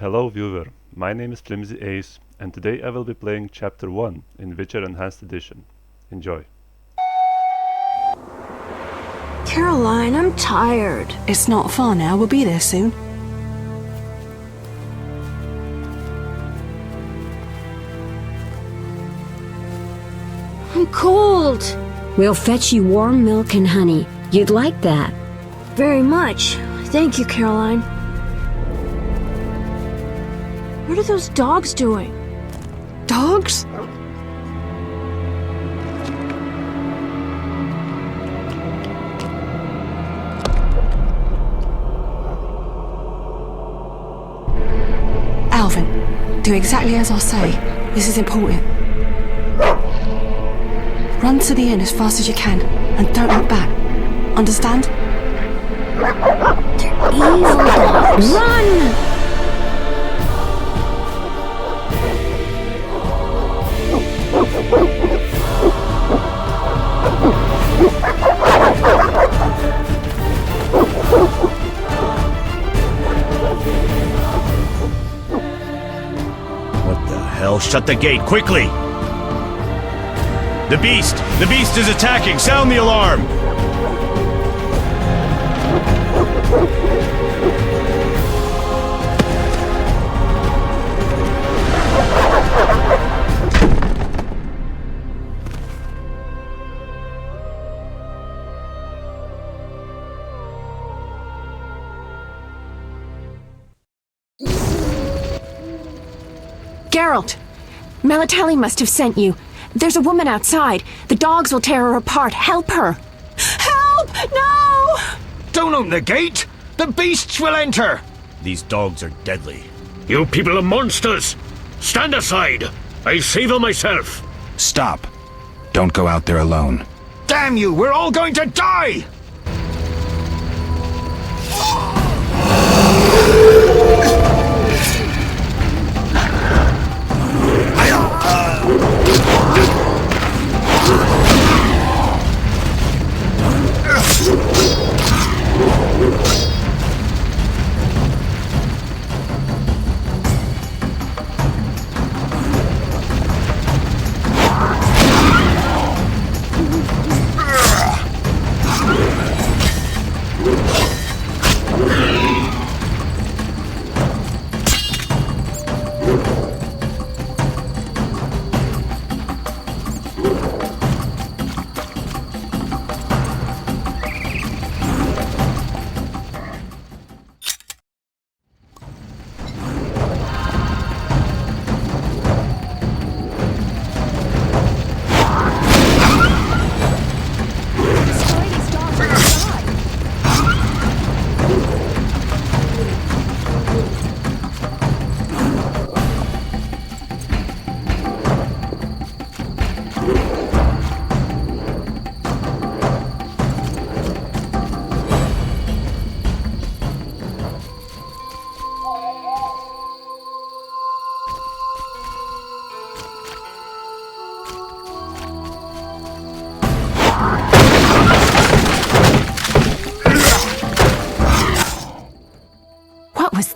Hello viewer, my name is Flimsy Ace, and today I will be playing Chapter 1 in Witcher Enhanced Edition. Enjoy. Caroline, I'm tired. It's not far now, we'll be there soon. I'm cold. We'll fetch you warm milk and honey. You'd like that. Very much. Thank you, Caroline. What are those dogs doing? Dogs? Alvin, do exactly as I say. This is important. Run to the inn as fast as you can, and don't look back. Understand? They're evil dogs. Run! What the hell? Shut the gate, quickly! The beast! The beast is attacking! Sound the alarm! Geralt! Melatelli must have sent you. There's a woman outside. The dogs will tear her apart. Help her! Help! No! Don't open the gate! The beasts will enter! These dogs are deadly. You people are monsters! Stand aside! I'll save her myself! Stop. Don't go out there alone. Damn you! We're all going to die!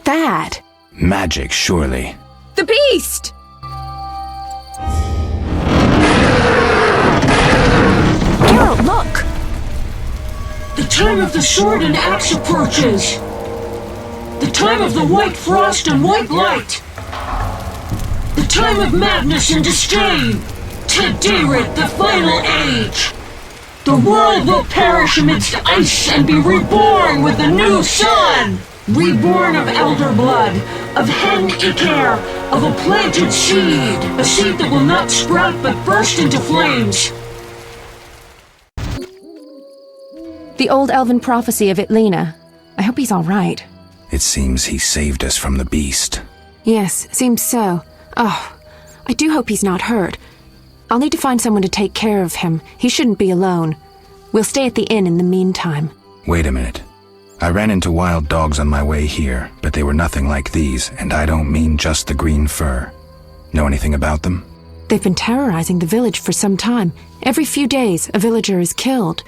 That? Magic, surely. The beast! Geralt, look! The time of the sword and axe approaches. The time of the white frost and white light. The time of madness and disdain. Tedirit, the final age. The world will perish amidst ice and be reborn with the new sun. Reborn of elder blood, of hen Iker, of a planted seed. A seed that will not sprout but burst into flames. The old elven prophecy of Ithlinne. I hope he's all right. It seems he saved us from the beast. Yes, seems so. Oh, I do hope he's not hurt. I'll need to find someone to take care of him. He shouldn't be alone. We'll stay at the inn in the meantime. Wait a minute. I ran into wild dogs on my way here, but they were nothing like these, and I don't mean just the green fur. Know anything about them? They've been terrorizing the village for some time. Every few days, a villager is killed.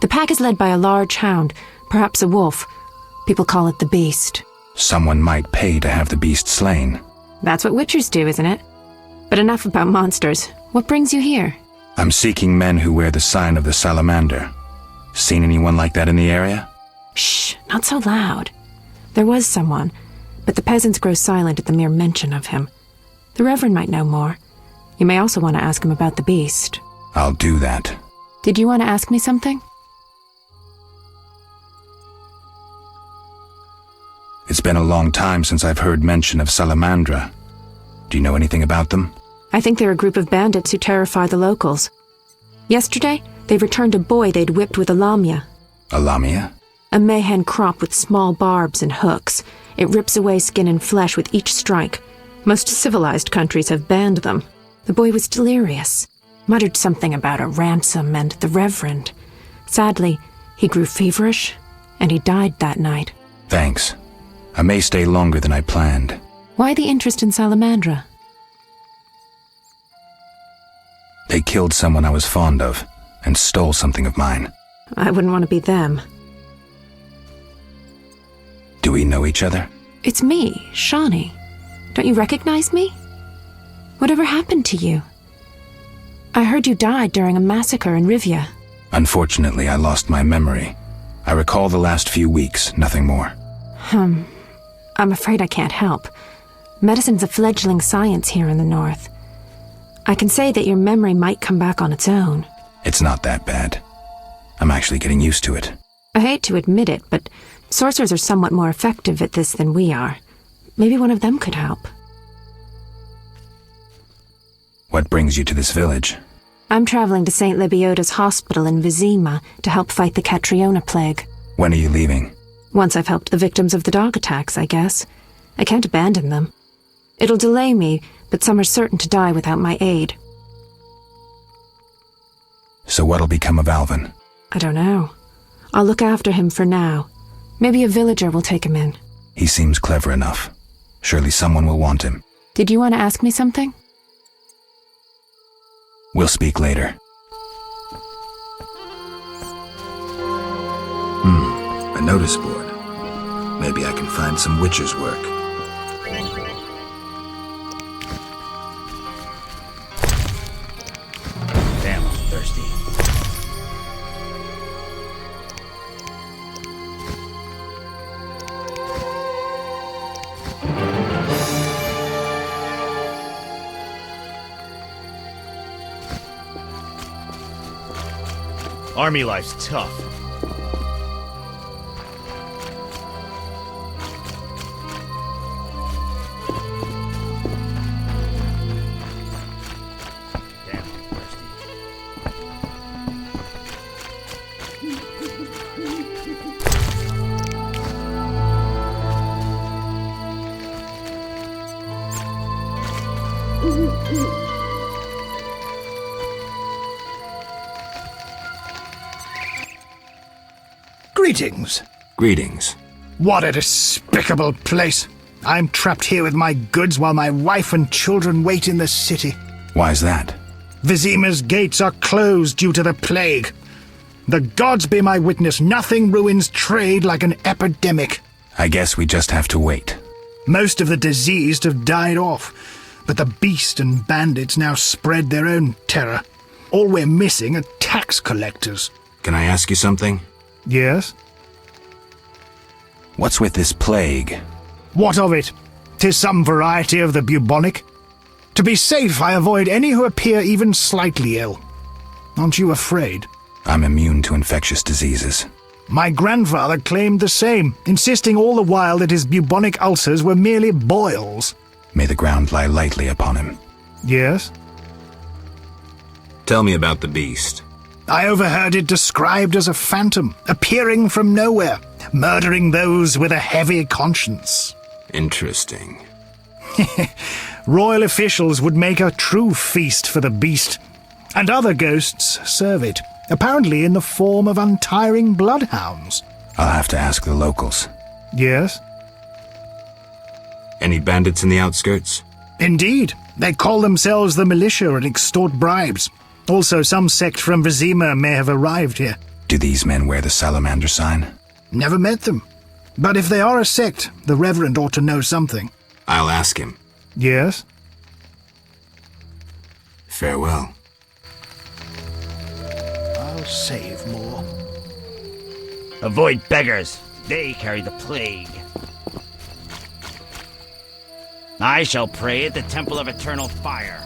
The pack is led by a large hound, perhaps a wolf. People call it the Beast. Someone might pay to have the beast slain. That's what witchers do, isn't it? But enough about monsters. What brings you here? I'm seeking men who wear the sign of the salamander. Seen anyone like that in the area? Shh, not so loud. There was someone, but the peasants grow silent at the mere mention of him. The Reverend might know more. You may also want to ask him about the beast. I'll do that. Did you want to ask me something? It's been a long time since I've heard mention of Salamandra. Do you know anything about them? I think they're a group of bandits who terrify the locals. Yesterday, they returned a boy they'd whipped with a lamia. A lamia? A mayhen crop with small barbs and hooks. It rips away skin and flesh with each strike. Most civilized countries have banned them. The boy was delirious, muttered something about a ransom and the Reverend. Sadly, he grew feverish, and he died that night. Thanks. I may stay longer than I planned. Why the interest in Salamandra? They killed someone I was fond of, and stole something of mine. I wouldn't want to be them. Do we know each other? It's me, Shani. Don't you recognize me? Whatever happened to you? I heard you died during a massacre in Rivia. Unfortunately, I lost my memory. I recall the last few weeks, nothing more. I'm afraid I can't help. Medicine's a fledgling science here in the north. I can say that your memory might come back on its own. It's not that bad. I'm actually getting used to it. I hate to admit it, but sorcerers are somewhat more effective at this than we are. Maybe one of them could help. What brings you to this village? I'm traveling to St. Lebioda's hospital in Vizima to help fight the Catriona plague. When are you leaving? Once I've helped the victims of the dog attacks, I guess. I can't abandon them. It'll delay me, but some are certain to die without my aid. So what'll become of Alvin? I don't know. I'll look after him for now. Maybe a villager will take him in. He seems clever enough. Surely someone will want him. Did you want to ask me something? We'll speak later. A notice board. Maybe I can find some witcher's work. Damn, I'm thirsty. Army life's tough. Damn, I'm thirsty. Greetings. Greetings. What a despicable place. I'm trapped here with my goods while my wife and children wait in the city. Why's that? Vizima's gates are closed due to the plague. The gods be my witness, nothing ruins trade like an epidemic. I guess we just have to wait. Most of the diseased have died off, but the beast and bandits now spread their own terror. All we're missing are tax collectors. Can I ask you something? Yes? What's with this plague? What of it? 'Tis some variety of the bubonic. To be safe, I avoid any who appear even slightly ill. Aren't you afraid? I'm immune to infectious diseases. My grandfather claimed the same, insisting all the while that his bubonic ulcers were merely boils. May the ground lie lightly upon him. Yes? Tell me about the beast. I overheard it described as a phantom, appearing from nowhere, murdering those with a heavy conscience. Interesting. Royal officials would make a true feast for the beast, and other ghosts serve it, apparently in the form of untiring bloodhounds. I'll have to ask the locals. Yes? Any bandits in the outskirts? Indeed. They call themselves the militia and extort bribes. Also, some sect from Vizima may have arrived here. Do these men wear the salamander sign? Never met them. But if they are a sect, the Reverend ought to know something. I'll ask him. Yes? Farewell. I'll save more. Avoid beggars. They carry the plague. I shall pray at the Temple of Eternal Fire.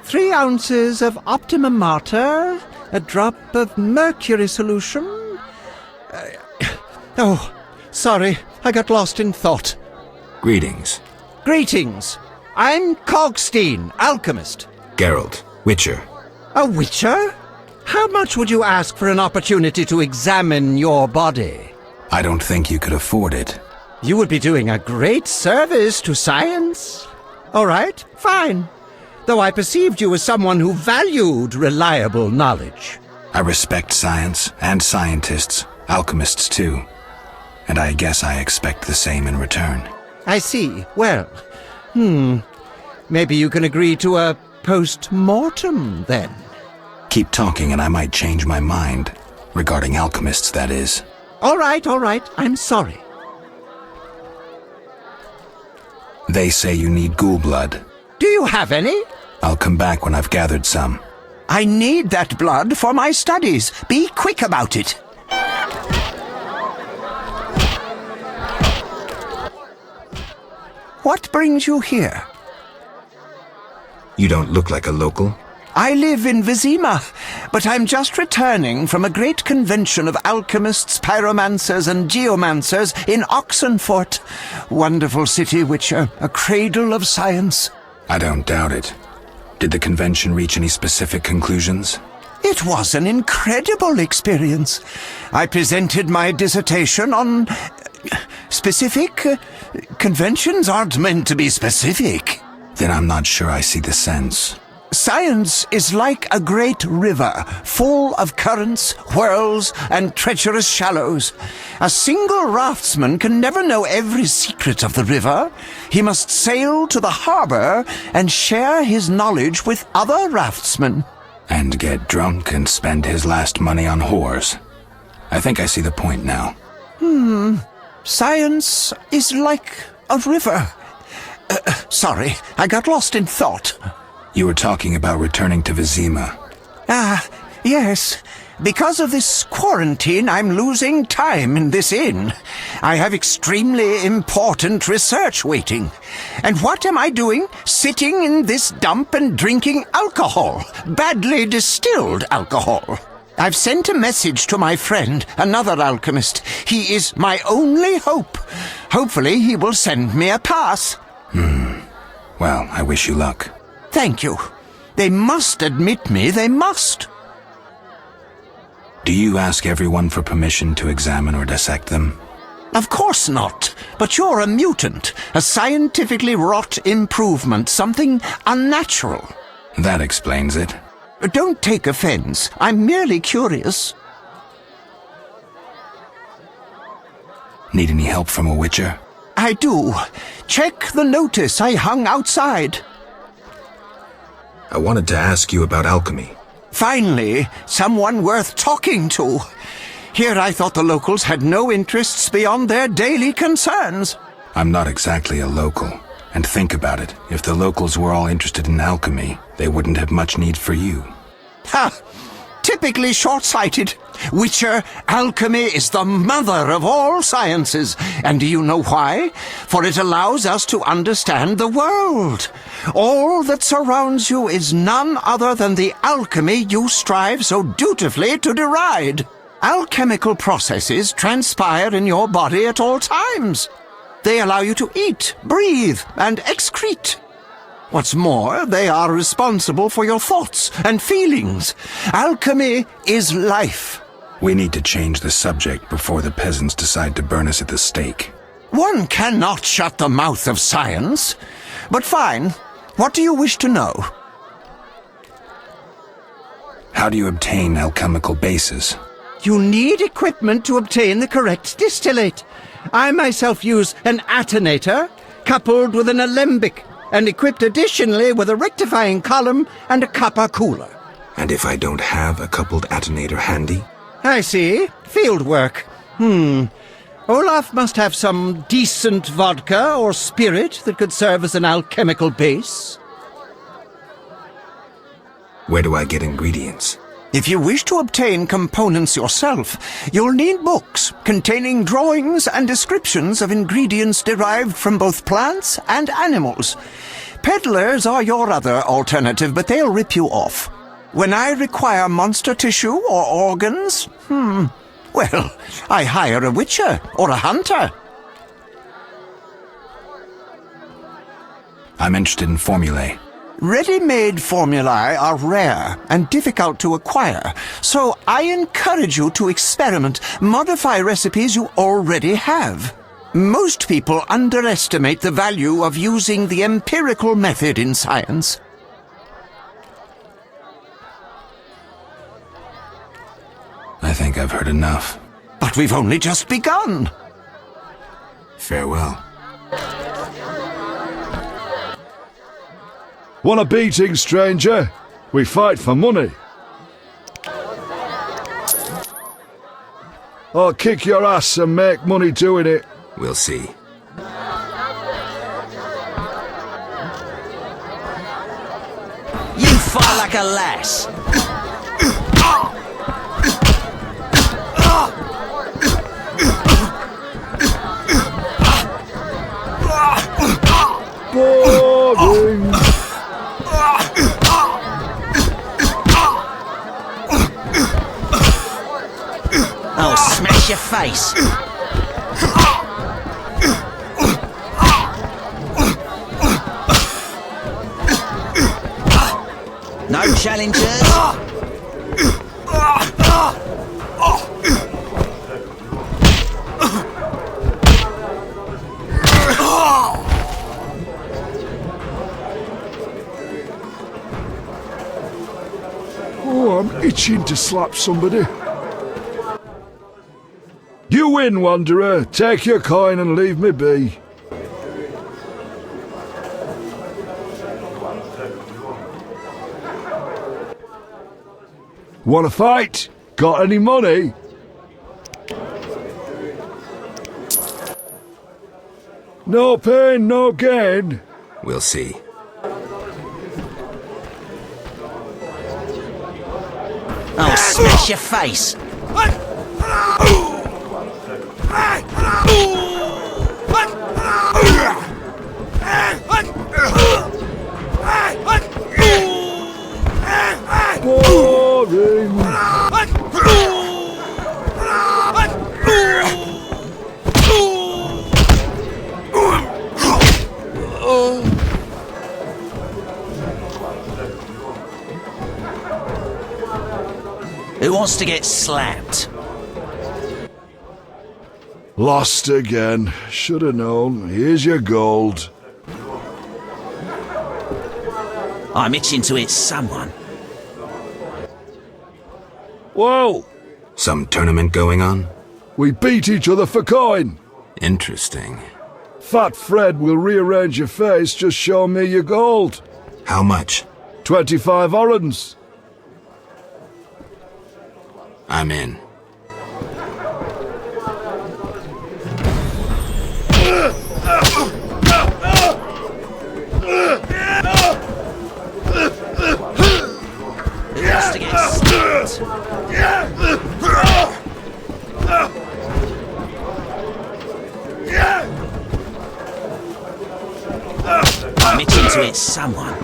Three ounces of optimum mater, a drop of mercury solution. Oh, sorry, I got lost in thought. Greetings. Greetings. I'm Kalkstein, alchemist. Geralt, Witcher. A witcher? How much would you ask for an opportunity to examine your body? I don't think you could afford it. You would be doing a great service to science. All right, fine. Though I perceived you as someone who valued reliable knowledge. I respect science and scientists, alchemists too. And I guess I expect the same in return. I see. Well, maybe you can agree to a post-mortem, then. Keep talking and I might change my mind. Regarding alchemists, that is. All right, I'm sorry. They say you need ghoul blood. Do you have any? I'll come back when I've gathered some. I need that blood for my studies. Be quick about it. What brings you here? You don't look like a local. I live in Vizima, but I'm just returning from a great convention of alchemists, pyromancers, and geomancers in Oxenfurt. Wonderful city, Witcher, a cradle of science. I don't doubt it. Did the convention reach any specific conclusions? It was an incredible experience. I presented my dissertation on specific. Conventions aren't meant to be specific. Then I'm not sure I see the sense. Science is like a great river, full of currents, whirls, and treacherous shallows. A single raftsman can never know every secret of the river. He must sail to the harbor and share his knowledge with other raftsmen. And get drunk and spend his last money on whores. I think I see the point now. Science is like a river. Sorry, I got lost in thought. You were talking about returning to Vizima. Yes. Because of this quarantine, I'm losing time in this inn. I have extremely important research waiting. And what am I doing? Sitting in this dump and drinking alcohol. Badly distilled alcohol. I've sent a message to my friend, another alchemist. He is my only hope. Hopefully he will send me a pass. Well, I wish you luck. Thank you. They must admit me, they must. Do you ask everyone for permission to examine or dissect them? Of course not. But you're a mutant, a scientifically wrought improvement, something unnatural. That explains it. Don't take offense. I'm merely curious. Need any help from a witcher? I do. Check the notice I hung outside. I wanted to ask you about alchemy. Finally, someone worth talking to. Here I thought the locals had no interests beyond their daily concerns. I'm not exactly a local. And think about it. If the locals were all interested in alchemy, they wouldn't have much need for you. Ha! Typically short-sighted. Witcher, alchemy is the mother of all sciences. And do you know why? For it allows us to understand the world. All that surrounds you is none other than the alchemy you strive so dutifully to deride. Alchemical processes transpire in your body at all times. They allow you to eat, breathe, and excrete. What's more, they are responsible for your thoughts and feelings. Alchemy is life. We need to change the subject before the peasants decide to burn us at the stake. One cannot shut the mouth of science. But fine. What do you wish to know? How do you obtain alchemical bases? You need equipment to obtain the correct distillate. I myself use an attenator, coupled with an alembic, and equipped additionally with a rectifying column and a copper cooler. And if I don't have a coupled attenator handy? I see. Field work. Olaf must have some decent vodka or spirit that could serve as an alchemical base. Where do I get ingredients? If you wish to obtain components yourself, you'll need books containing drawings and descriptions of ingredients derived from both plants and animals. Peddlers are your other alternative, but they'll rip you off. When I require monster tissue or organs, well, I hire a witcher or a hunter. I'm interested in formulae. Ready-made formulae are rare and difficult to acquire, so I encourage you to experiment, modify recipes you already have. Most people underestimate the value of using the empirical method in science. I think I've heard enough. But we've only just begun. Farewell. Want a beating, stranger? We fight for money. I'll kick your ass and make money doing it. We'll see. You fight like a lass. Boring. I'll smash your face. No challengers. Oh, I'm itching to slap somebody. You win, Wanderer. Take your coin and leave me be. Wanna fight? Got any money? No pain, no gain. We'll see. I'll smash your face. Boring. Who wants to get slapped? Lost again. Should have known. Here's your gold. I'm itching to hit someone. Whoa! Some tournament going on? We beat each other for coin. Interesting. Fat Fred will rearrange your face, just show me your gold. How much? 25 orens. I'm in. Who wants to get slapped? I'm itching to hit someone.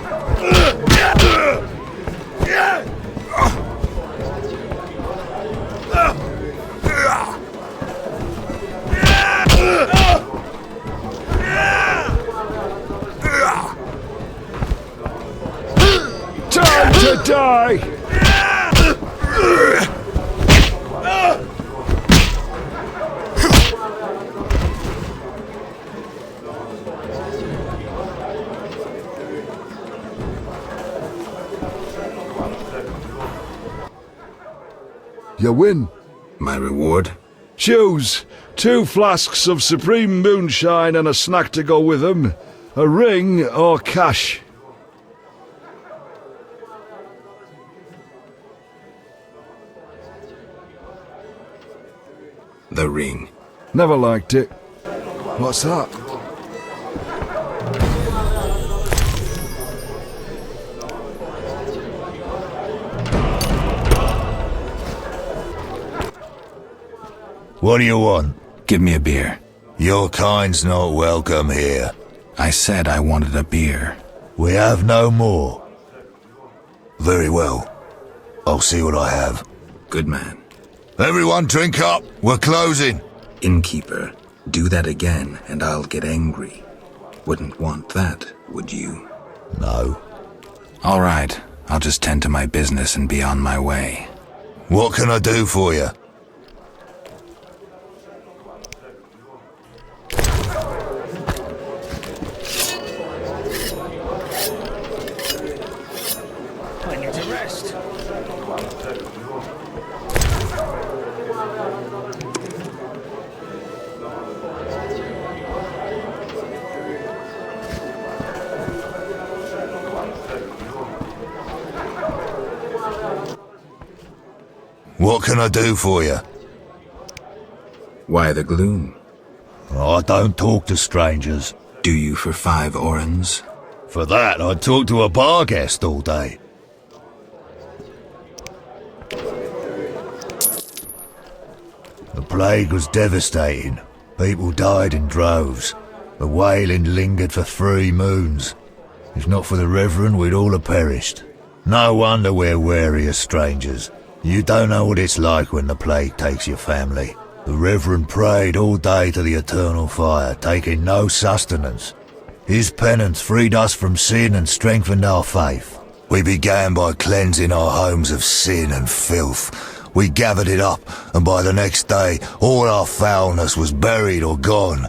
You win. My reward? Choose 2 flasks of supreme moonshine and a snack to go with them, a ring or cash. The ring. Never liked it. What's that? What do you want? Give me a beer. Your kind's not welcome here. I said I wanted a beer. We have no more. Very well. I'll see what I have. Good man. Everyone drink up. We're closing. Innkeeper, do that again and I'll get angry. Wouldn't want that, would you? No. All right. I'll just tend to my business and be on my way. What can I do for you? What can I do for you? Why the gloom? I don't talk to strangers. Do you for 5 orens? For that, I'd talk to a barghest all day. The plague was devastating. People died in droves. The wailing lingered for 3 moons. If not for the Reverend, we'd all have perished. No wonder we're wary of strangers. You don't know what it's like when the plague takes your family. The Reverend prayed all day to the eternal fire, taking no sustenance. His penance freed us from sin and strengthened our faith. We began by cleansing our homes of sin and filth. We gathered it up, and by the next day, all our foulness was buried or gone.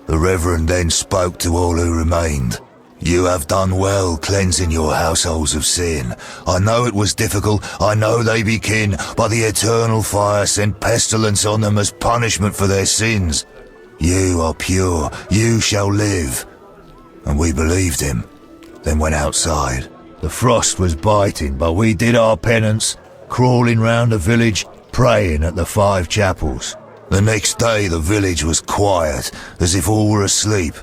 The Reverend then spoke to all who remained. You have done well cleansing your households of sin. I know it was difficult, I know they be kin, but the eternal fire sent pestilence on them as punishment for their sins. You are pure, you shall live. And we believed him, then went outside. The frost was biting, but we did our penance, crawling round the village, praying at the 5 chapels. The next day the village was quiet, as if all were asleep.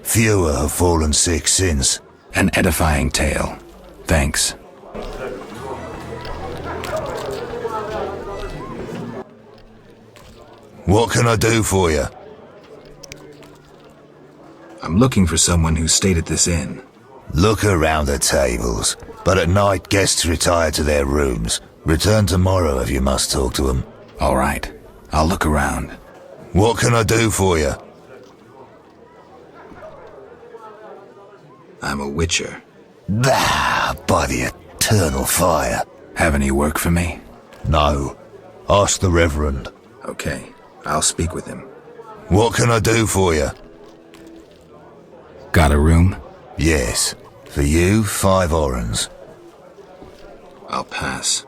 Fewer have fallen sick since. An edifying tale. Thanks. What can I do for you? I'm looking for someone who stayed at this inn. Look around the tables, but at night guests retire to their rooms. Return tomorrow if you must talk to them. All right. I'll look around. What can I do for you? I'm a witcher. Ah, by the eternal fire. Have any work for me? No. Ask the Reverend. Okay, I'll speak with him. What can I do for you? Got a room? Yes. For you, 5 orens. I'll pass.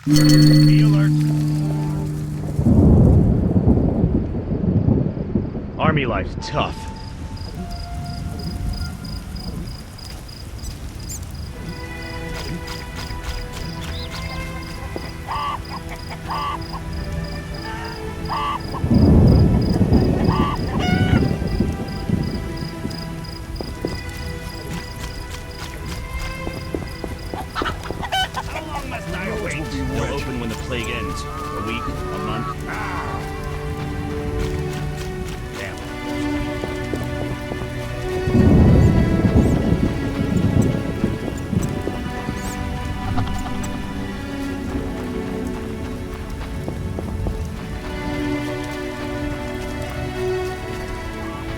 Be alert. Army life's tough. They'll open when the plague ends. A week, a month. Damn.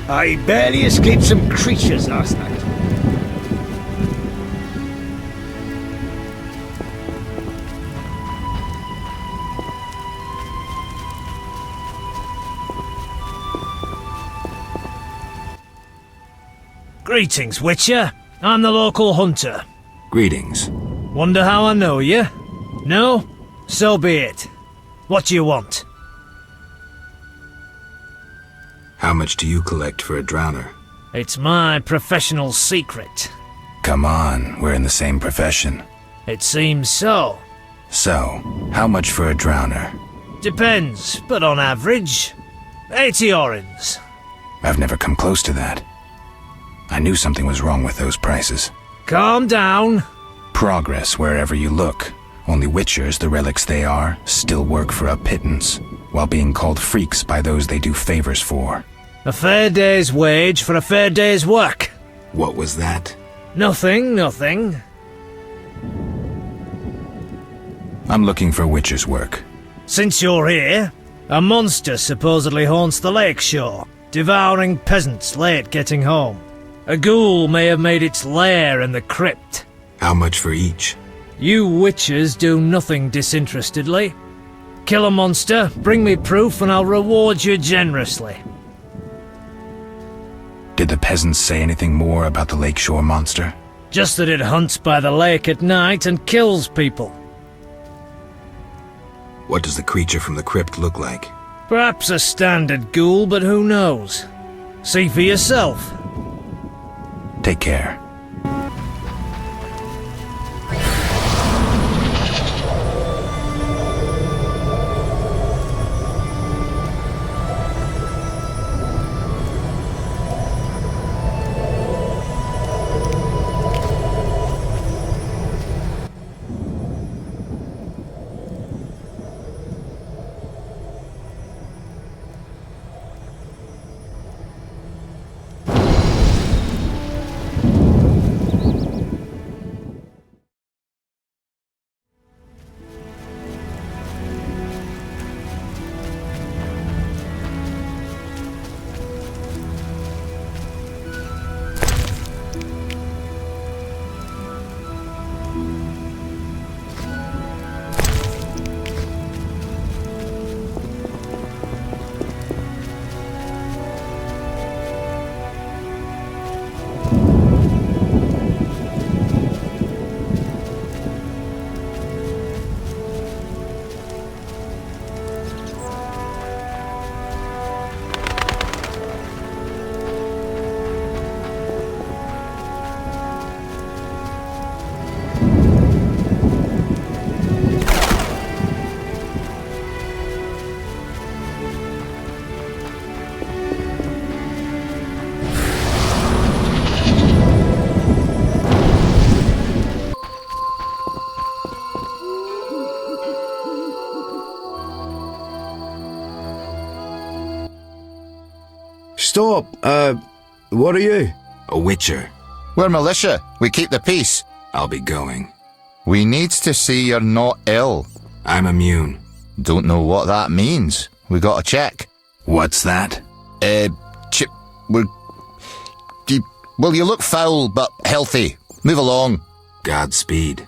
I barely escaped some creatures last night. Greetings, Witcher. I'm the local hunter. Greetings. Wonder how I know you? No? So be it. What do you want? How much do you collect for a drowner? It's my professional secret. Come on, we're in the same profession. It seems so. So, how much for a drowner? Depends, but on average, 80 orens. I've never come close to that. I knew something was wrong with those prices. Calm down. Progress wherever you look. Only witchers, the relics they are, still work for a pittance, while being called freaks by those they do favors for. A fair day's wage for a fair day's work. What was that? Nothing, nothing. I'm looking for witcher's work. Since you're here, a monster supposedly haunts the lakeshore, devouring peasants late getting home. A ghoul may have made its lair in the crypt. How much for each? You witchers do nothing disinterestedly. Kill a monster, bring me proof, and I'll reward you generously. Did the peasants say anything more about the lakeshore monster? Just that it hunts by the lake at night and kills people. What does the creature from the crypt look like? Perhaps a standard ghoul, but who knows? See for yourself. Take care. Stop! What are you? A witcher. We're militia. We keep the peace. I'll be going. We needs to see you're not ill. I'm immune. Don't know what that means. We gotta check. What's that? Well, you look foul, but healthy. Move along. Godspeed.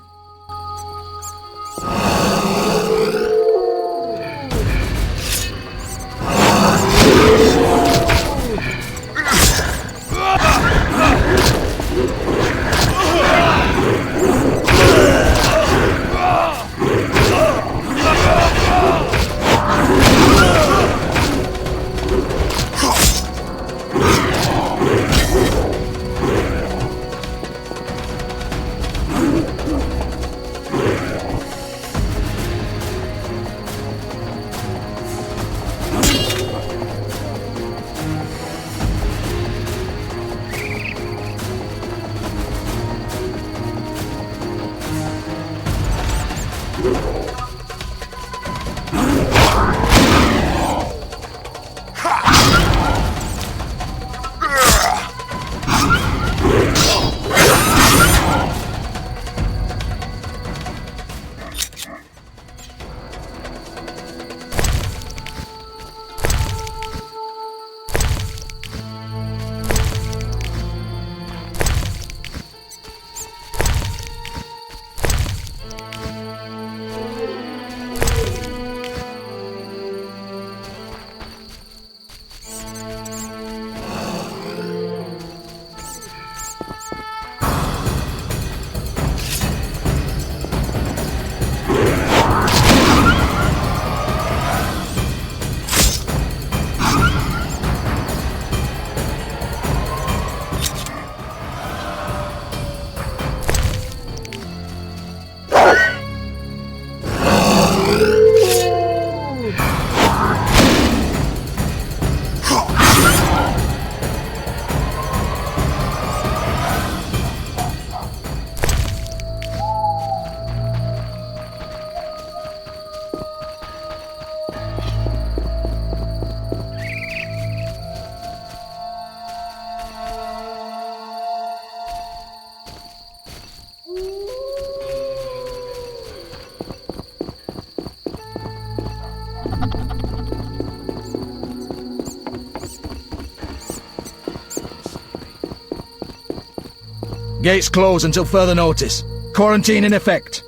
Gates closed until further notice. Quarantine in effect.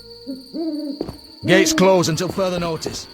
Gates closed until further notice.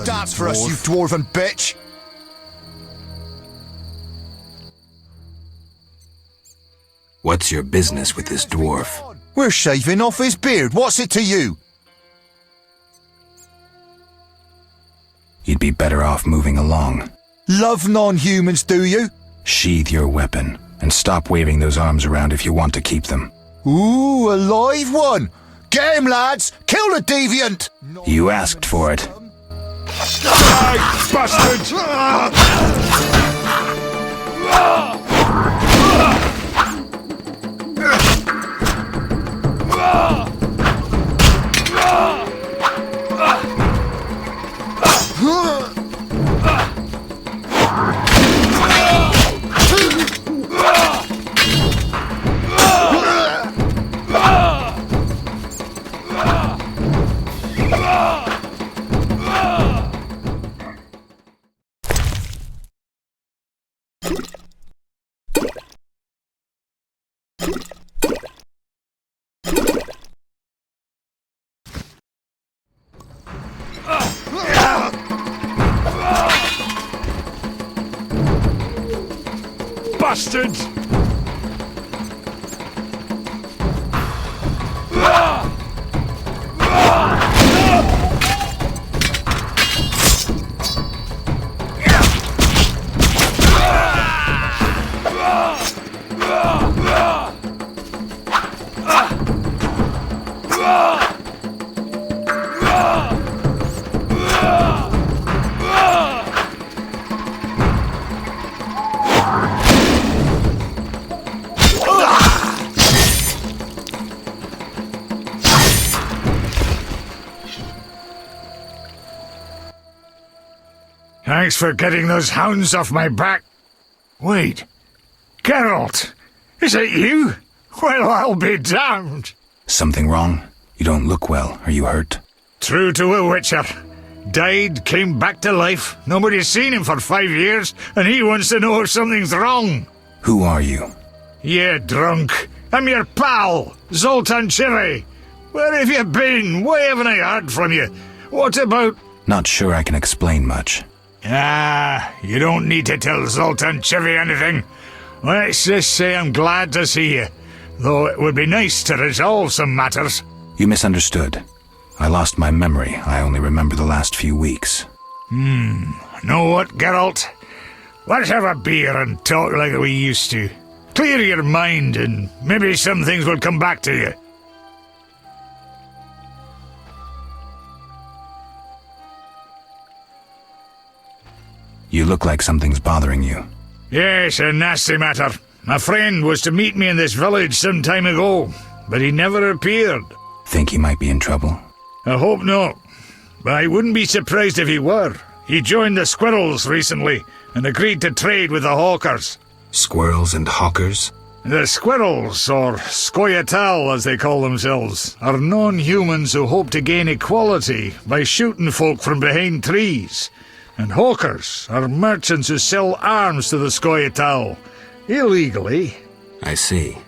Dance for us, you dwarven bitch! What's your business with this dwarf? We're shaving off his beard. What's it to you? You'd be better off moving along. Love non-humans, do you? Sheathe your weapon, and stop waving those arms around if you want to keep them. Ooh, a live one! Get him, lads! Kill the deviant! You asked for it. Bastard! Bastards! Thanks for getting those hounds off my back. Wait, Geralt, is it you? Well, I'll be damned. Something wrong? You don't look well. Are you hurt? True to a witcher. Died, came back to life. Nobody's seen him for 5 years, and he wants to know if something's wrong. Who are you? Yeah, drunk. I'm your pal, Zoltan Cherry. Where have you been? Why haven't I heard from you? What about... Not sure I can explain much. You don't need to tell Zoltan Cherry anything. Let's just say I'm glad to see you. Though it would be nice to resolve some matters. You misunderstood. I lost my memory. I only remember the last few weeks. Know what, Geralt? Let's have a beer and talk like we used to. Clear your mind and maybe some things will come back to you. You look like something's bothering you. Yes, a nasty matter. My friend was to meet me in this village some time ago, but he never appeared. Think he might be in trouble? I hope not. But I wouldn't be surprised if he were. He joined the Squirrels recently and agreed to trade with the Hawkers. Squirrels and hawkers? The Squirrels, or Scoia'tael as they call themselves, are non-humans who hope to gain equality by shooting folk from behind trees. And Hawkers are merchants who sell arms to the Scoia'tael, illegally. I see.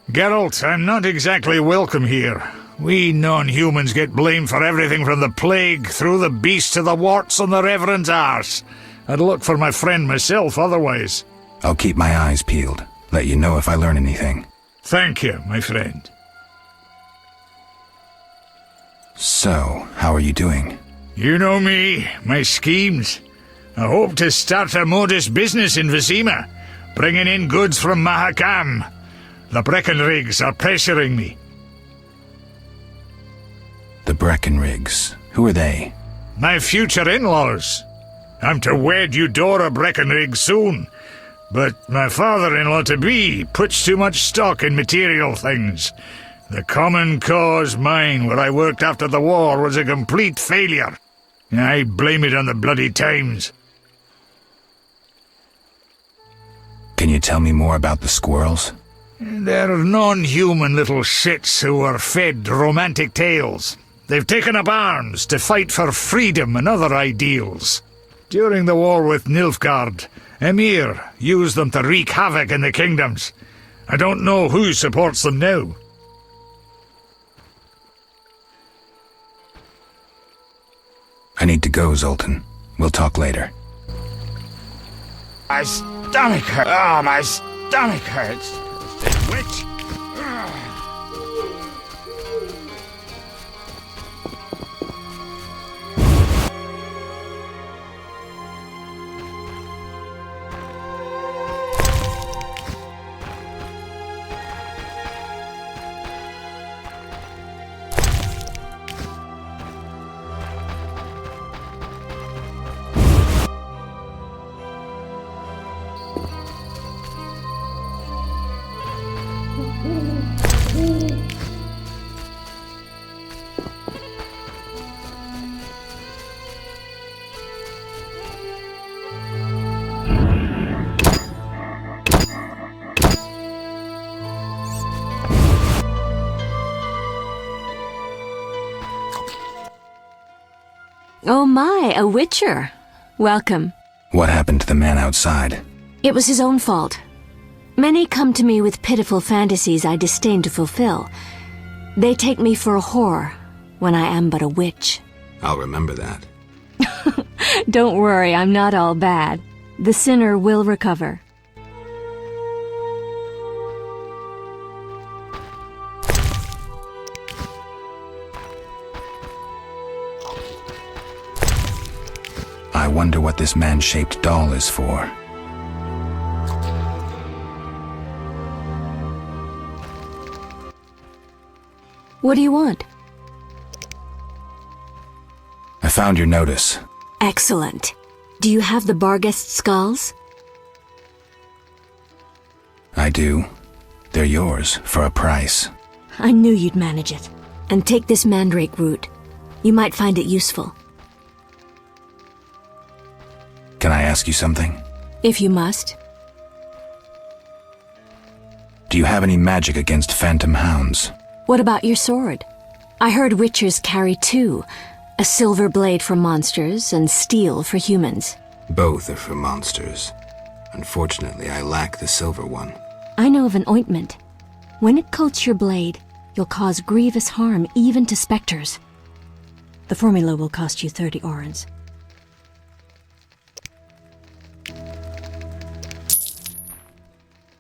Geralt, I'm not exactly welcome here. We non-humans get blamed for everything from the plague through the beast to the warts on the Reverend's arse. I'd look for my friend myself otherwise. I'll keep my eyes peeled. Let you know if I learn anything. Thank you, my friend. So, how are you doing? You know me, my schemes. I hope to start a modest business in Vizima, bringing in goods from Mahakam. The Breckenrigs are pressuring me. The Breckenrigs. Who are they? My future in-laws. I'm to wed Eudora Breckenrig soon, but my father-in-law-to-be puts too much stock in material things. The Common Cause mine, where I worked after the war, was a complete failure. I blame it on the bloody times. Can you tell me more about the squirrels? They're non-human little shits who are fed romantic tales. They've taken up arms to fight for freedom and other ideals. During the war with Nilfgaard, Emir used them to wreak havoc in the kingdoms. I don't know who supports them now. I need to go, Zoltan. We'll talk later. My stomach hurts. Oh, my stomach hurts. Witch! Oh my, a witcher. Welcome. What happened to the man outside? It was his own fault. Many come to me with pitiful fantasies I disdain to fulfill. They take me for a whore, when I am but a witch. I'll remember that. Don't worry, I'm not all bad. The sinner will recover. I wonder what this man-shaped doll is for. What do you want? I found your notice. Excellent. Do you have the barghest skulls? I do. They're yours, for a price. I knew you'd manage it. And take this mandrake root. You might find it useful. Can I ask you something? If you must. Do you have any magic against phantom hounds? What about your sword? I heard witchers carry two. A silver blade for monsters and steel for humans. Both are for monsters. Unfortunately, I lack the silver one. I know of an ointment. When it coats your blade, you'll cause grievous harm even to specters. The formula will cost you 30 aurans.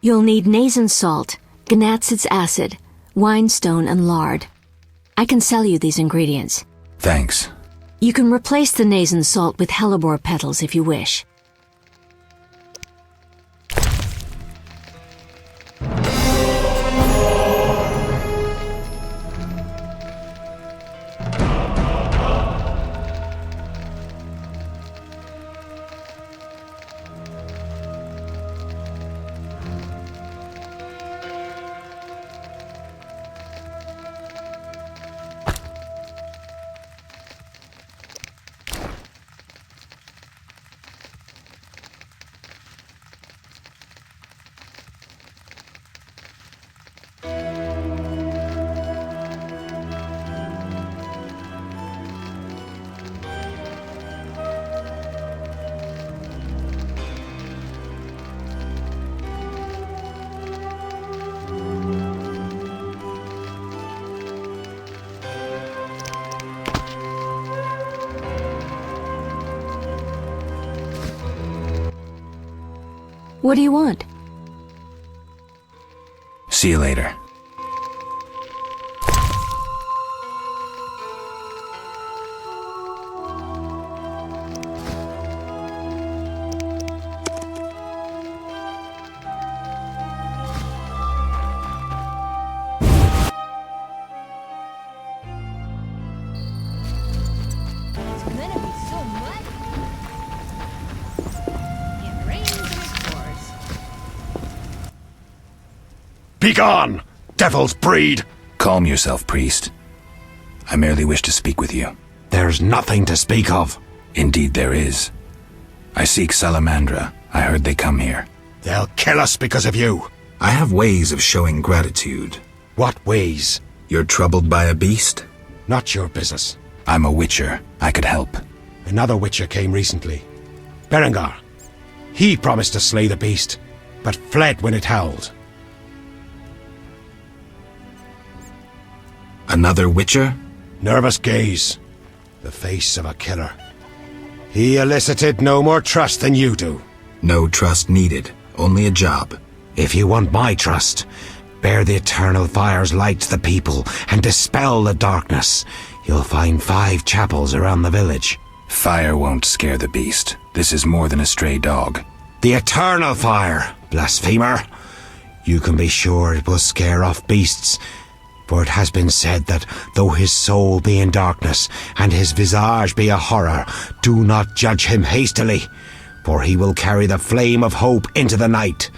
You'll need Nazen salt, Gnatzid's acid, winestone, and lard. I can sell you these ingredients. Thanks. You can replace the Nazen salt with hellebore petals if you wish. What do you want? See you later. Begone, devil's breed! Calm yourself, priest. I merely wish to speak with you. There's nothing to speak of. Indeed there is. I seek Salamandra. I heard they come here. They'll kill us because of you. I have ways of showing gratitude. What ways? You're troubled by a beast? Not your business. I'm a witcher. I could help. Another witcher came recently. Berengar. He promised to slay the beast, but fled when it howled. Another witcher? Nervous gaze. The face of a killer. He elicited no more trust than you do. No trust needed. Only a job. If you want my trust, bear the eternal fire's light to the people and dispel the darkness. You'll find 5 chapels around the village. Fire won't scare the beast. This is more than a stray dog. The eternal fire, blasphemer. You can be sure it will scare off beasts. For it has been said that though his soul be in darkness, and his visage be a horror, do not judge him hastily, for he will carry the flame of hope into the night.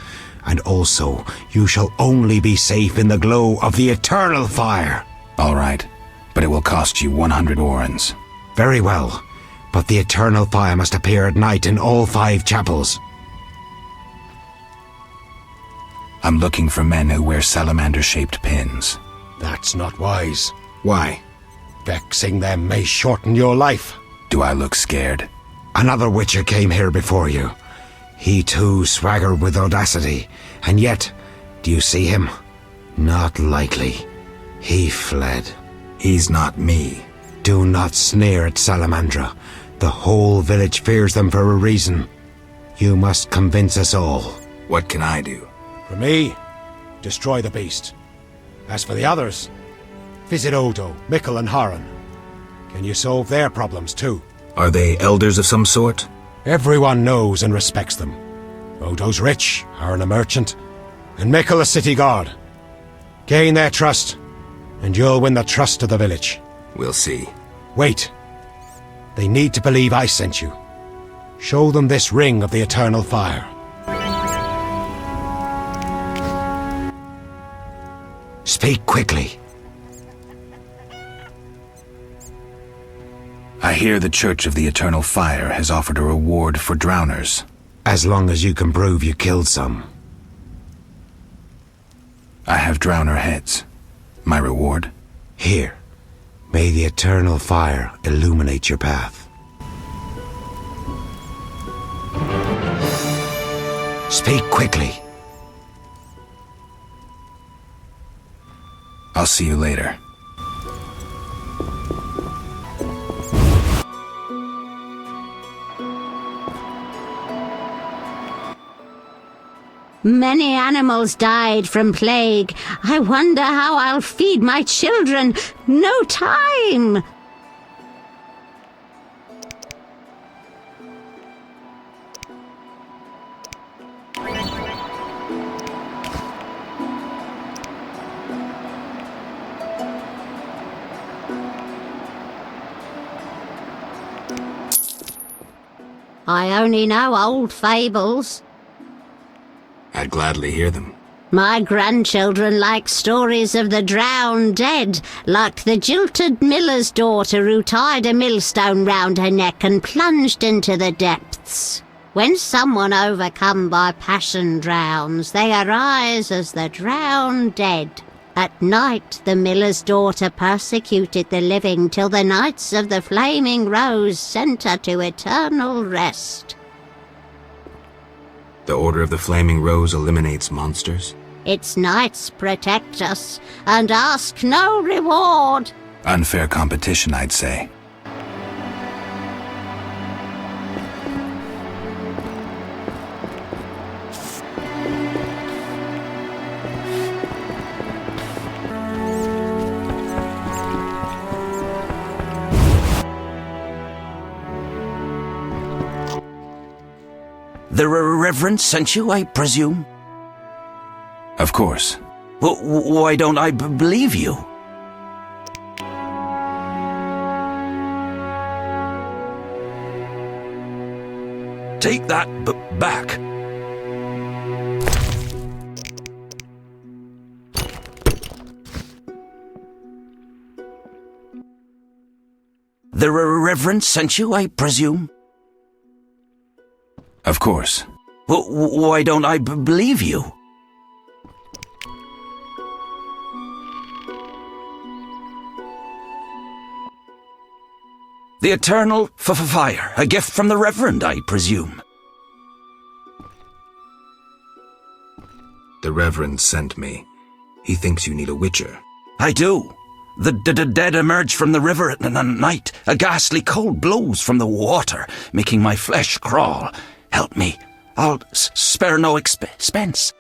And also, you shall only be safe in the glow of the eternal fire. All right, but it will cost you 100 orens. Very well, but the eternal fire must appear at night in all 5 chapels. I'm looking for men who wear salamander-shaped pins. That's not wise. Why? Vexing them may shorten your life. Do I look scared? Another witcher came here before you. He too swaggered with audacity. And yet, do you see him? Not likely. He fled. He's not me. Do not sneer at Salamandra. The whole village fears them for a reason. You must convince us all. What can I do? For me, destroy the beast. As for the others, visit Odo, Mikul and Haren. Can you solve their problems too? Are they elders of some sort? Everyone knows and respects them. Odo's rich, Haren a merchant, and Mikul a city guard. Gain their trust, and you'll win the trust of the village. We'll see. Wait. They need to believe I sent you. Show them this ring of the eternal fire. Speak quickly. I hear the Church of the Eternal Fire has offered a reward for drowners. As long as you can prove you killed some. I have drowner heads. My reward? Here. May the eternal fire illuminate your path. Speak quickly. I'll see you later. Many animals died from plague. I wonder how I'll feed my children. No time! I only know old fables. I'd gladly hear them. My grandchildren like stories of the drowned dead, like the jilted miller's daughter who tied a millstone round her neck and plunged into the depths. When someone overcome by passion drowns, they arise as the drowned dead. At night, the miller's daughter persecuted the living till the Knights of the Flaming Rose sent her to eternal rest. The Order of the Flaming Rose eliminates monsters? Its knights protect us and ask no reward. Unfair competition, I'd say. The Reverend sent you, I presume? Of course. Well, why don't I believe you? Take that back. The Reverend sent you, I presume? Of course. Well, why don't I believe you? The eternal fire, a gift from the Reverend, I presume. The Reverend sent me. He thinks you need a witcher. I do. The dead emerge from the river at night. A ghastly cold blows from the water, making my flesh crawl. Help me. I'll spare no expense.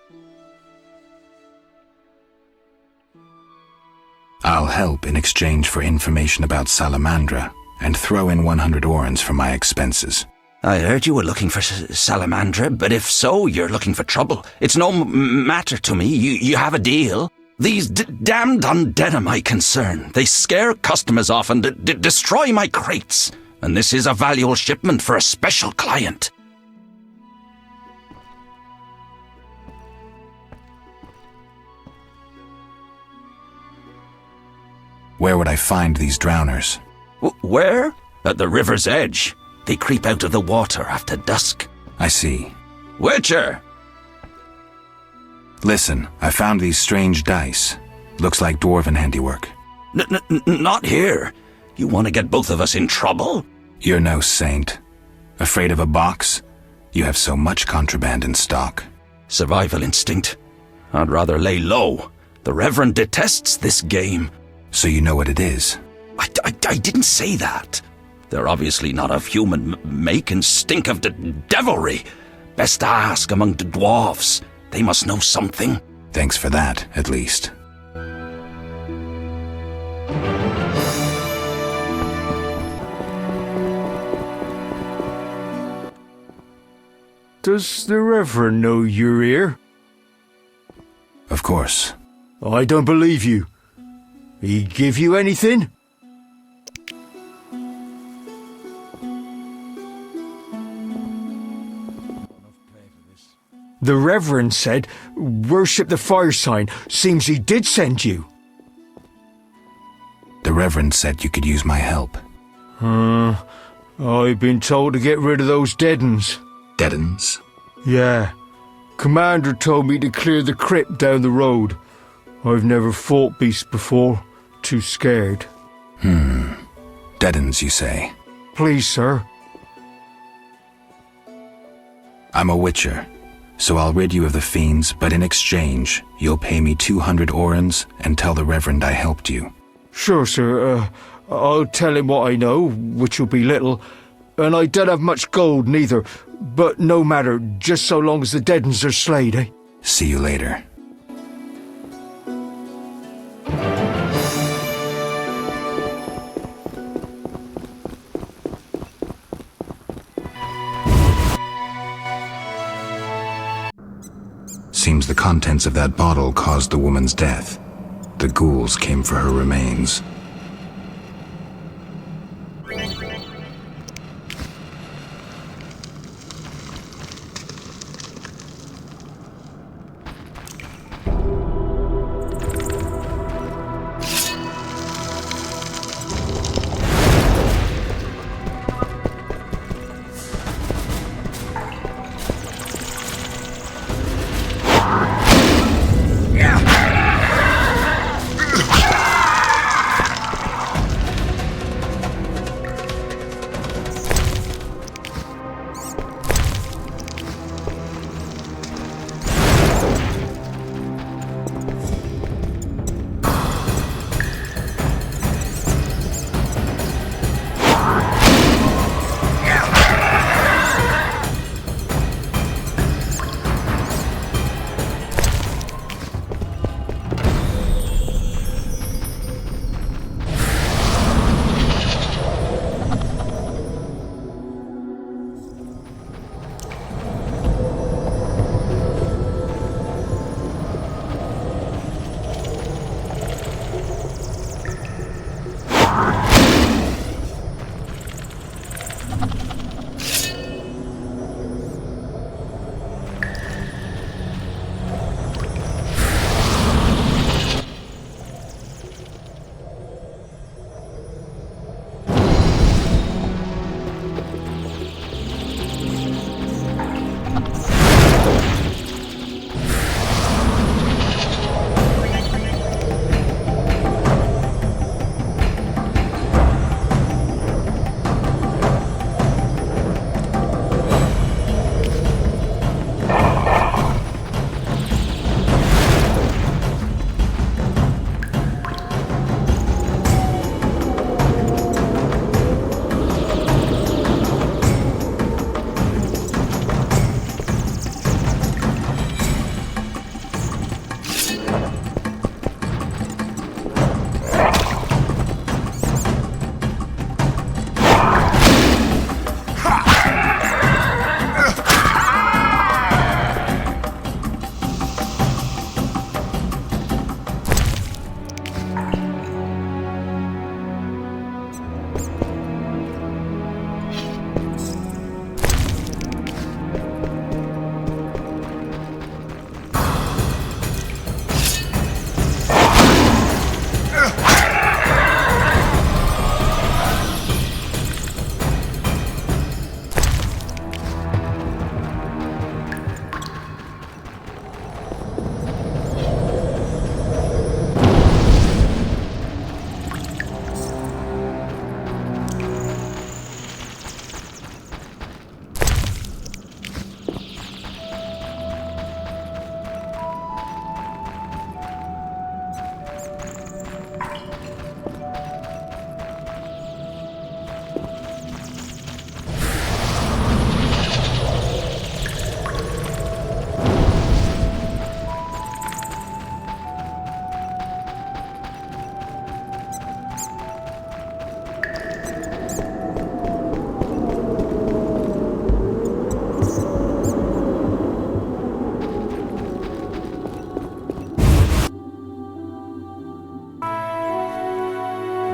I'll help in exchange for information about Salamandra, and throw in 100 orens for my expenses. I heard you were looking for Salamandra, but if so, you're looking for trouble. It's no matter to me. You have a deal. These damned undead are my concern. They scare customers off and destroy my crates. And this is a valuable shipment for a special client. Where would I find these drowners? Where? At the river's edge. They creep out of the water after dusk. I see. Witcher! Listen, I found these strange dice. Looks like dwarven handiwork. Not here. You want to get both of us in trouble? You're no saint. Afraid of a box? You have so much contraband in stock. Survival instinct. I'd rather lay low. The Reverend detests this game. So you know what it is? I didn't say that. They're obviously not of human make and stink of devilry. Best ask among the dwarves. They must know something. Thanks for that, at least. Does the Reverend know you're here? Of course. I don't believe you. He give you anything? The Reverend said, worship the fire sign. Seems he did send you. The Reverend said you could use my help. I've been told to get rid of those dead uns. Dead uns? Yeah. Commander told me to clear the crypt down the road. I've never fought beasts before. Too scared. Dead uns, you say? Please, sir. I'm a witcher, so I'll rid you of the fiends, but in exchange, you'll pay me 200 orens and tell the Reverend I helped you. Sure, sir. I'll tell him what I know, which will be little, and I don't have much gold neither, but no matter, just so long as the dead uns are slayed, eh? See you later. Seems the contents of that bottle caused the woman's death. The ghouls came for her remains.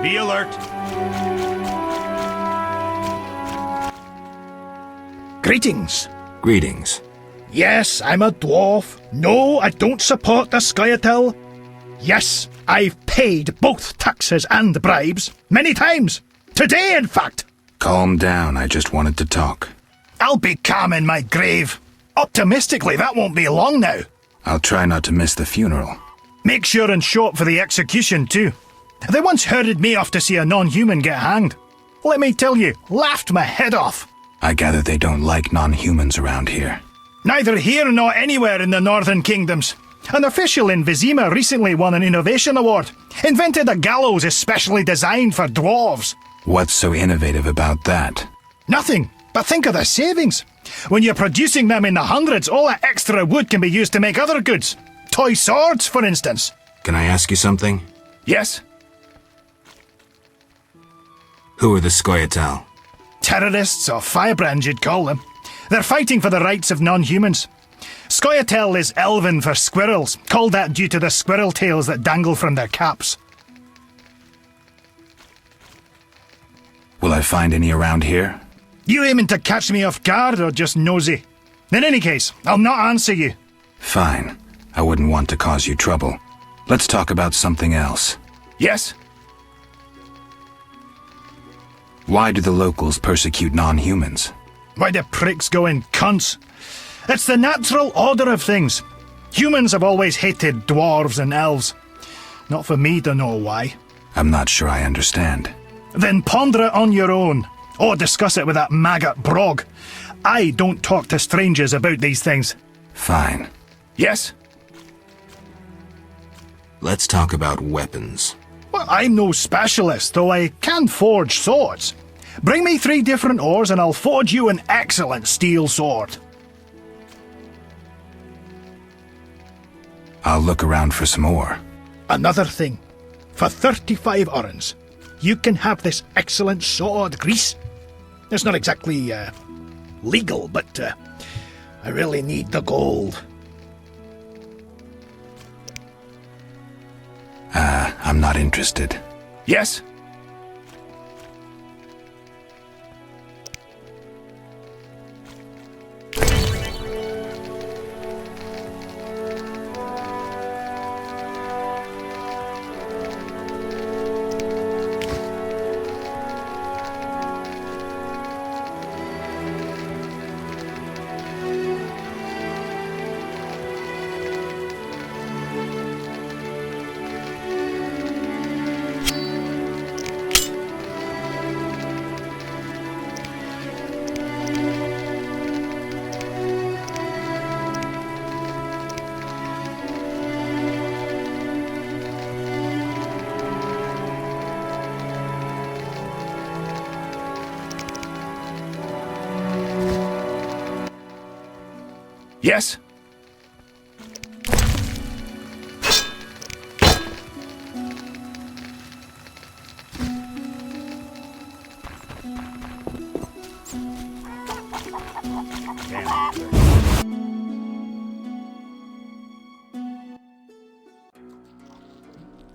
Be alert. Greetings. Greetings. Yes, I'm a dwarf. No, I don't support the Scoia'tael. Yes, I've paid both taxes and bribes. Many times. Today, in fact. Calm down, I just wanted to talk. I'll be calm in my grave. Optimistically, that won't be long now. I'll try not to miss the funeral. Make sure and show up for the execution, too. They once herded me off to see a non-human get hanged. Let me tell you, laughed my head off. I gather they don't like non-humans around here. Neither here nor anywhere in the Northern Kingdoms. An official in Vizima recently won an innovation award. Invented a gallows especially designed for dwarves. What's so innovative about that? Nothing, but think of the savings. When you're producing them in the hundreds, all that extra wood can be used to make other goods. Toy swords, for instance. Can I ask you something? Yes? Who are the Scoia'tael? Terrorists, or firebrands you'd call them. They're fighting for the rights of non-humans. Scoia'tael is Alvin for squirrels, called that due to the squirrel tails that dangle from their caps. Will I find any around here? You aiming to catch me off guard or just nosy? In any case, I'll not answer you. Fine. I wouldn't want to cause you trouble. Let's talk about something else. Yes? Why do the locals persecute non-humans? Why do pricks go in cunts? It's the natural order of things. Humans have always hated dwarves and elves. Not for me to know why. I'm not sure I understand. Then ponder it on your own, or discuss it with that maggot Brog. I don't talk to strangers about these things. Fine. Yes? Let's talk about weapons. Well, I'm no specialist, though I can forge swords. Bring me 3 different ores and I'll forge you an excellent steel sword. I'll look around for some more. Another thing. For 35 orens, you can have this excellent sword, Grease. It's not exactly, legal, but, I really need the gold. I'm not interested. Yes? Yes?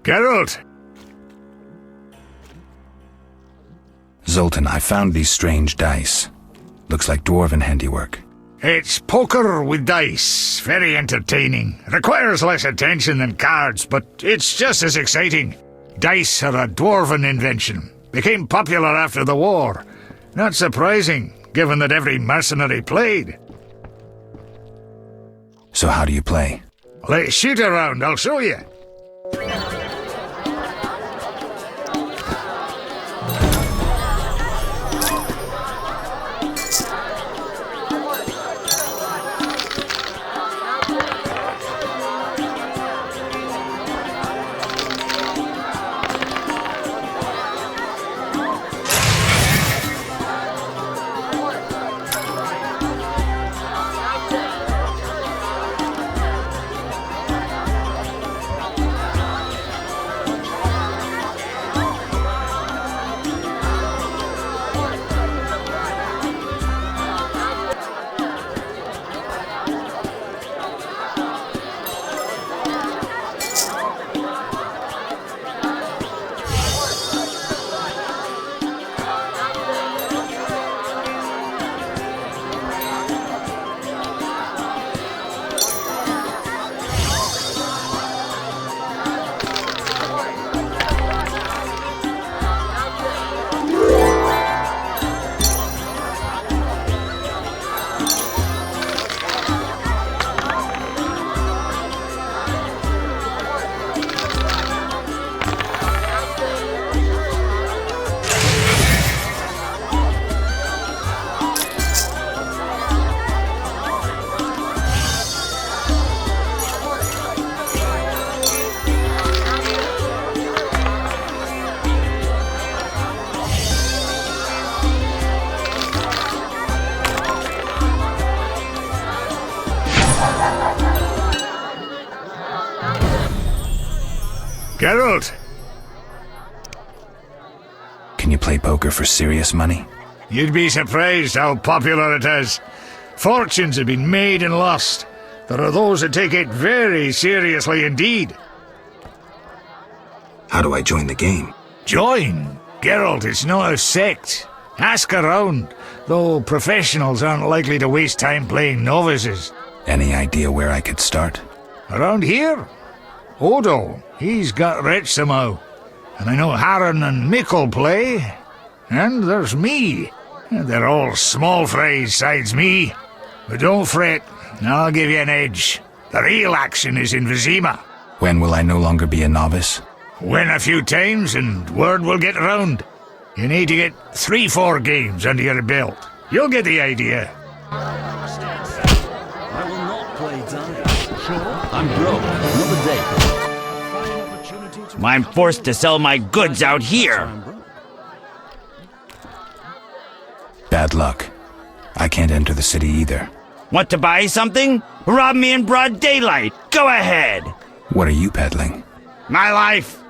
Geralt! Zoltan, I found these strange dice. Looks like dwarven handiwork. It's poker with dice. Very entertaining. Requires less attention than cards, but it's just as exciting. Dice are a dwarven invention. Became popular after the war. Not surprising, given that every mercenary played. So how do you play? Let's shoot around, I'll show you. Geralt! Can you play poker for serious money? You'd be surprised how popular it is. Fortunes have been made and lost. There are those that take it very seriously indeed. How do I join the game? Join? Geralt, it's not a sect. Ask around, though professionals aren't likely to waste time playing novices. Any idea where I could start? Around here? Odo, he's got rich somehow. And I know Haren and Mikul play. And there's me. They're all small fries sides me. But don't fret, I'll give you an edge. The real action is in Vizima. When will I no longer be a novice? Win a few times and word will get around. You need to get 3-4 games under your belt. You'll get the idea. I will not play dice. Sure. I'm broke. Another day. I'm forced to sell my goods out here. Bad luck. I can't enter the city either. Want to buy something? Rob me in broad daylight. Go ahead. What are you peddling? My life.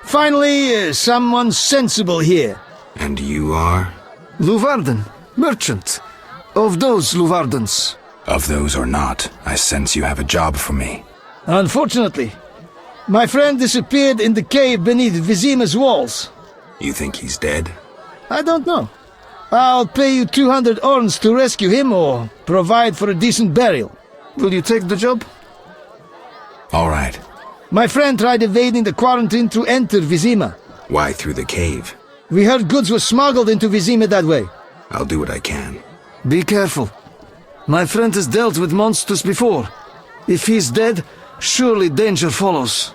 Finally, someone sensible here. And you are? Leuvaarden, merchant. Of those Leuvaardens. Of those or not, I sense you have a job for me. Unfortunately, my friend disappeared in the cave beneath Vizima's walls. You think he's dead? I don't know. I'll pay you 200 orns to rescue him or provide for a decent burial. Will you take the job? All right. My friend tried evading the quarantine to enter Vizima. Why through the cave? We heard goods were smuggled into Vizima that way. I'll do what I can. Be careful. My friend has dealt with monsters before. If he's dead, surely danger follows.